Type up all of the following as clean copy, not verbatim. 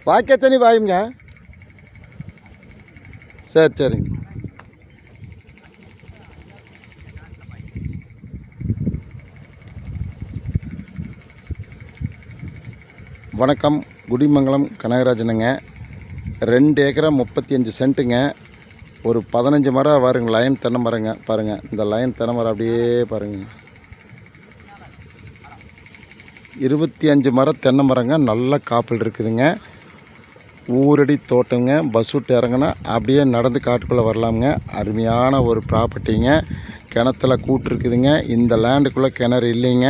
வாய்க்கா தண்ணி வாயுங்க. சரி சரிங்க. வணக்கம். குடிமங்கலம் கனகராஜனுங்க. 2 ஏக்கரா 35 சென்ட்டுங்க. ஒரு 15 மரம் வருங்க. லைன் தென்னை மரங்க. பாருங்கள், இந்த லைன் தென்னை மரம் அப்படியே பாருங்கள். 25 மரம் தென்னை மரங்க. நல்ல காப்பில் இருக்குதுங்க. ஊரடி தோட்டங்க. பஸ் விட்டு இறங்கினா அப்படியே நடந்து காட்டுக்குள்ளே வரலாமுங்க. அருமையான ஒரு ப்ராப்பர்ட்டிங்க. கிணத்துல கூட்டு இருக்குதுங்க. இந்த லேண்டுக்குள்ளே கிணறு இல்லைங்க.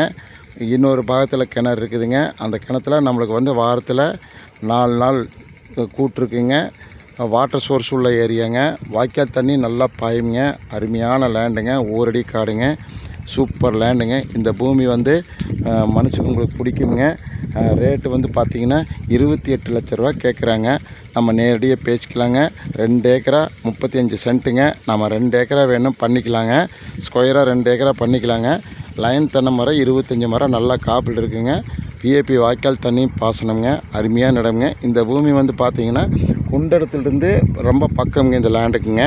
இன்னொரு பாகத்தில் கிணறு இருக்குதுங்க. அந்த கிணத்துல நம்மளுக்கு வந்து வாரத்தில் 4 நாள் கூட்டிருக்குங்க. வாட்டர் சோர்ஸ் உள்ள ஏரியாங்க. வாய்க்கால் தண்ணி நல்லா பாயுங்க. அருமையான லேண்டுங்க. ஊரடி காடுங்க. சூப்பர் லேண்டுங்க. இந்த பூமி வந்து மனசுக்கு உங்களுக்கு பிடிக்குங்க. ரேட்டு வந்து பார்த்திங்கன்னா 28 லட்ச ரூபா கேட்குறாங்க. நம்ம நேரடியாக பேசிக்கலாங்க. 2 ஏக்கரா 35 சென்ட்டுங்க. நம்ம 2 ஏக்கரா வேணும் பண்ணிக்கலாங்க. ஸ்கொயராக 2 ஏக்கரா பண்ணிக்கலாங்க. லைன் தென்னை மரம் 25 மரம் நல்லா காப்பில் இருக்குங்க. பிஏபி வாய்க்கால் தண்ணி பாசனங்க. அருமையான இடம்ங்க. இந்த பூமி வந்து பார்த்திங்கன்னா குண்டடத்துலேருந்து ரொம்ப பக்கம்ங்க. இந்த லேண்டுக்குங்க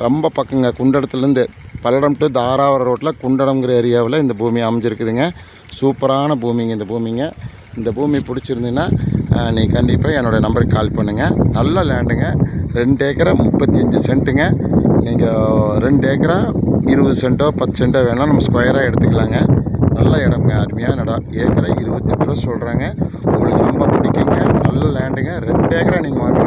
ரொம்ப பக்கங்க. குண்டடத்துலேருந்து பல்லடம் டு தாராவரம் ரோட்டில் குண்டடம்ங்கிற ஏரியாவில் இந்த பூமி அமைஞ்சிருக்குதுங்க. சூப்பரான பூமிங்க இந்த பூமிங்க. இந்த பூமி பிடிச்சிருந்தீங்கன்னா நீங்கள் கண்டிப்பாக என்னோடய நம்பருக்கு கால் பண்ணுங்கள். நல்ல லேண்டுங்க. 2 ஏக்கரா 35 சென்ட்டுங்க. நீங்கள் 2 ஏக்கரா 20 சென்ட்டோ 10 சென்ட்டோ வேணால் நம்ம ஸ்கொயராக எடுத்துக்கலாங்க. நல்ல இடம்ங்க. அருமையான இடம். ஏக்கரா 28 ரூபா சொல்கிறாங்க. உங்களுக்கு ரொம்ப பிடிக்குங்க. நல்ல லேண்டுங்க. 2 ஏக்கரா நீங்கள் வாங்க.